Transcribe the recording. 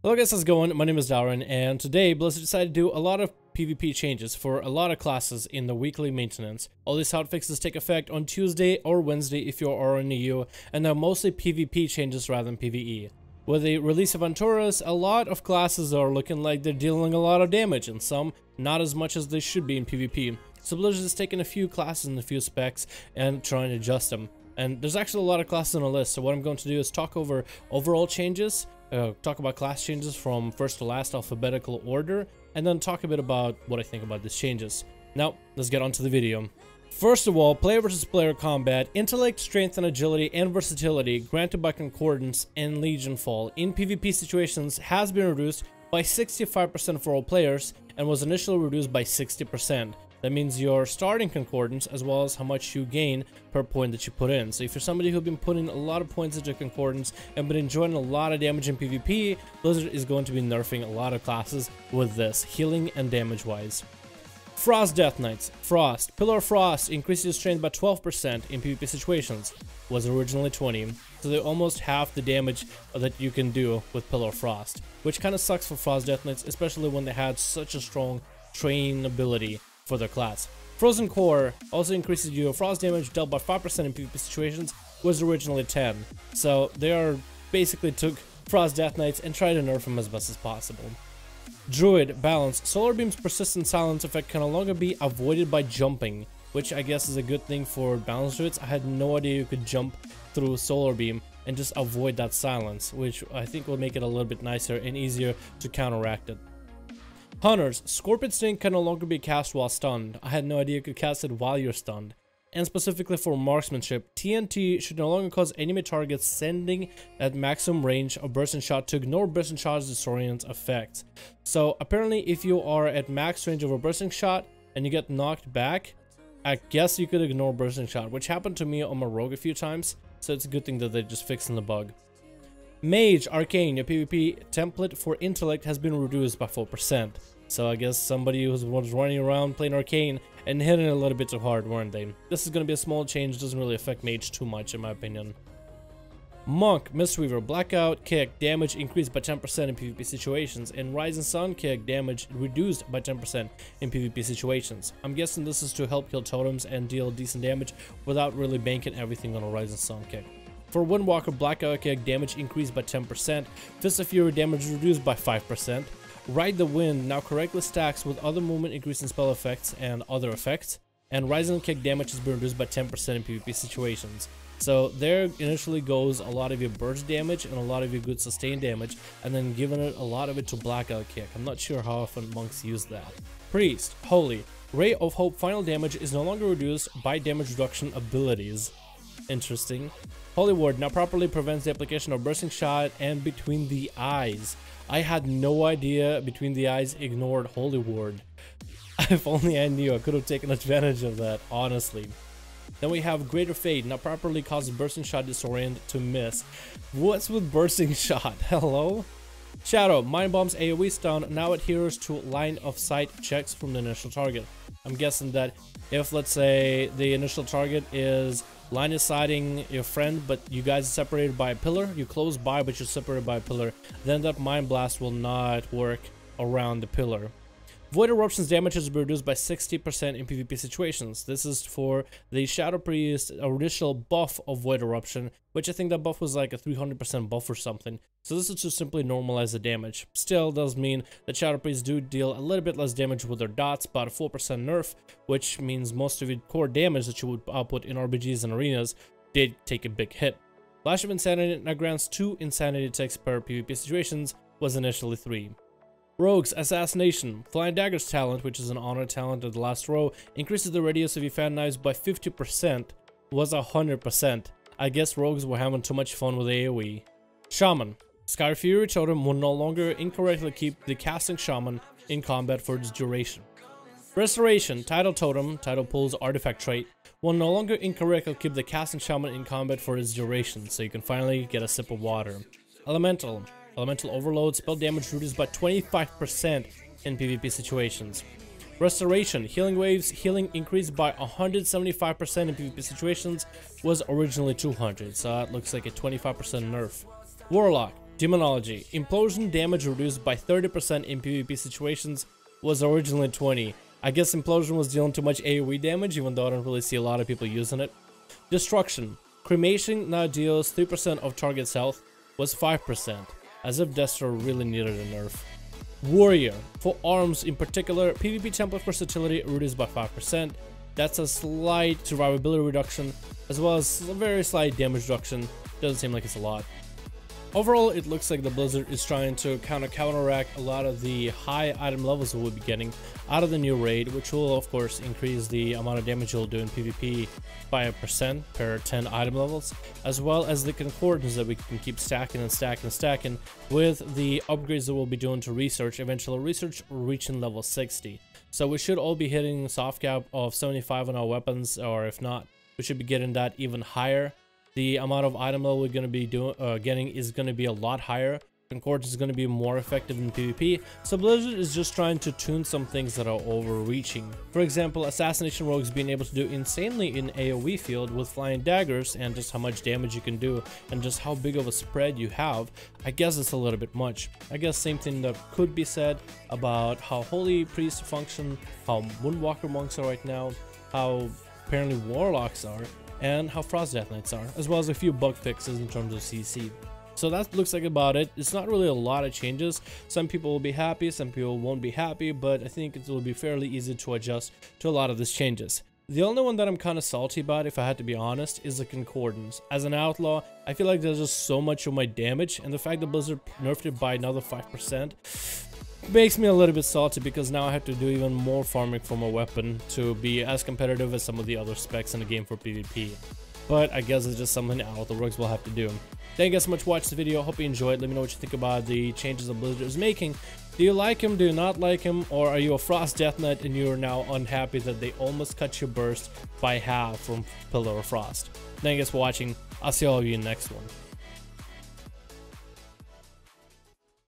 Hello guys, how's it going? My name is Darren, and today Blizzard decided to do a lot of PvP changes for a lot of classes in the weekly maintenance. All these hotfixes take effect on Tuesday or Wednesday if you are in the EU, and they're mostly PvP changes rather than PvE. With the release of Antorus, a lot of classes are looking like they're dealing a lot of damage, and some not as much as they should be in PvP. So Blizzard has taken a few classes and a few specs and trying to adjust them. And there's actually a lot of classes on the list, so what I'm going to do is talk over overall changes, talk about class changes from first to last alphabetical order, and then talk a bit about what I think about these changes. Now, let's get on to the video. First of all, player versus player combat, intellect, strength, and agility and versatility granted by Concordance and Legion Fall in PvP situations has been reduced by 65% for all players and was initially reduced by 60%. That means your starting Concordance as well as how much you gain per point that you put in. So if you're somebody who's been putting a lot of points into Concordance and been enjoying a lot of damage in PvP, Blizzard is going to be nerfing a lot of classes with this, healing and damage wise. Frost Death Knights. Frost. Pillar of Frost increases your strength by 12% in PvP situations. Was originally 20, so they almost half the damage that you can do with Pillar of Frost, which kind of sucks for Frost Death Knights, especially when they had such a strong train ability for their class. Frozen Core also increases your frost damage dealt by 5% in PvP situations, was originally 10. So they are basically took Frost Death Knights and tried to nerf them as best as possible. Druid Balance. Solar Beam's persistent silence effect can no longer be avoided by jumping, which I guess is a good thing for balance druids. I had no idea you could jump through Solar Beam and just avoid that silence, which I think will make it a little bit nicer and easier to counteract it. Hunters. Scorpion Sting can no longer be cast while stunned. I had no idea you could cast it while you're stunned. And specifically for marksmanship, TNT should no longer cause enemy targets sending at maximum range of bursting shot to ignore bursting shot's disorient effects. So apparently if you are at max range of a bursting shot and you get knocked back, I guess you could ignore bursting shot, which happened to me on my rogue a few times, so it's a good thing that they're just fixing the bug. Mage Arcane, your PvP template for intellect has been reduced by 4%. So I guess somebody who was running around playing Arcane and hitting it a little bit too hard, weren't they? This is going to be a small change, doesn't really affect Mage too much in my opinion. Monk, Mistweaver, Blackout Kick, damage increased by 10% in PvP situations, and Rising Sun Kick, damage reduced by 10% in PvP situations. I'm guessing this is to help kill totems and deal decent damage without really banking everything on a Rising Sun Kick. For Windwalker, Blackout Kick, damage increased by 10%, Fist of Fury, damage reduced by 5%, Ride the Wind now correctly stacks with other movement increasing spell effects and other effects, and Rising Kick damage has been reduced by 10% in PvP situations. So there initially goes a lot of your burst damage and a lot of your good sustained damage, and then giving it a lot of it to Blackout Kick. I'm not sure how often monks use that. Priest, Holy, Ray of Hope final damage is no longer reduced by damage reduction abilities. Interesting. Holy Ward now properly prevents the application of bursting shot and between the eyes. I had no idea between the eyes ignored Holy Ward. If only I knew, I could have taken advantage of that, honestly. Then we have Greater Fate now properly causes bursting shot disorient to miss. What's with bursting shot? Hello? Shadow, Mind Bomb's AoE stun now adheres to line of sight checks from the initial target. I'm guessing that if, let's say, the initial target is line of sighting your friend, but you guys are separated by a pillar, you're close by but you're separated by a pillar, then that Mind Blast will not work around the pillar. Void Eruption's damage has been reduced by 60% in PvP situations. This is for the Shadow Priest initial buff of Void Eruption, which I think that buff was like a 300% buff or something. So this is to simply normalize the damage. Still does mean that Shadow Priests do deal a little bit less damage with their dots, about a 4% nerf, which means most of your core damage that you would output in RBGs and arenas did take a big hit. Flash of Insanity now grants 2 insanity ticks per PvP situations, was initially 3. Rogue's Assassination. Flying Dagger's talent, which is an honor talent at the last row, increases the radius of your fan knives by 50%, was 100%. I guess rogues were having too much fun with AoE. Shaman. Sky Fury Totem will no longer incorrectly keep the casting Shaman in combat for its duration. Restoration. Tidal Totem, Tidal Pool's artifact trait, will no longer incorrectly keep the casting Shaman in combat for its duration, so you can finally get a sip of water. Elemental. Elemental Overload, spell damage reduced by 25% in PvP situations. Restoration, healing waves, healing increased by 175% in PvP situations, was originally 200, so that looks like a 25% nerf. Warlock, Demonology. Implosion damage reduced by 30% in PvP situations was originally 20. I guess Implosion was dealing too much AoE damage, even though I don't really see a lot of people using it. Destruction. Cremation now deals 3% of target's health, was 5%, as if Destro really needed a nerf. Warrior. For arms in particular, PvP template versatility reduced by 5%. That's a slight survivability reduction, as well as a very slight damage reduction. Doesn't seem like it's a lot. Overall, it looks like the Blizzard is trying to counteract a lot of the high item levels we'll be getting out of the new raid, which will of course increase the amount of damage you'll do in PvP by 1% per 10 item levels, as well as the concordance that we can keep stacking and stacking and stacking with the upgrades that we'll be doing to research, eventual research reaching level 60. So we should all be hitting soft cap of 75 on our weapons, or if not, we should be getting that even higher. The amount of item level we're going to be getting is going to be a lot higher. Concordance is going to be more effective in PvP, so Blizzard is just trying to tune some things that are overreaching. For example, Assassination Rogues being able to do insanely in AoE field with flying daggers, and just how much damage you can do and just how big of a spread you have. I guess it's a little bit much. I guess same thing that could be said about how Holy Priests function, how Moonwalker Monks are right now, how apparently Warlocks are, and how Frost Death Knights are, as well as a few bug fixes in terms of CC. So that looks like about it. It's not really a lot of changes. Some people will be happy, some people won't be happy, but I think it will be fairly easy to adjust to a lot of these changes. The only one that I'm kind of salty about, if I had to be honest, is the concordance. As an outlaw, I feel like there's just so much of my damage, and the fact that Blizzard nerfed it by another 5% makes me a little bit salty, because now I have to do even more farming for my weapon to be as competitive as some of the other specs in the game for PvP. But I guess it's just something Outlaw Rogues will have to do. Thank you guys so much for watching the video. Hope you enjoyed. Let me know what you think about the changes that Blizzard is making. Do you like him? Do you not like him? Or are you a Frost Death Knight and you're now unhappy that they almost cut your burst by half from Pillar of Frost? Thank you guys for watching. I'll see all of you in the next one.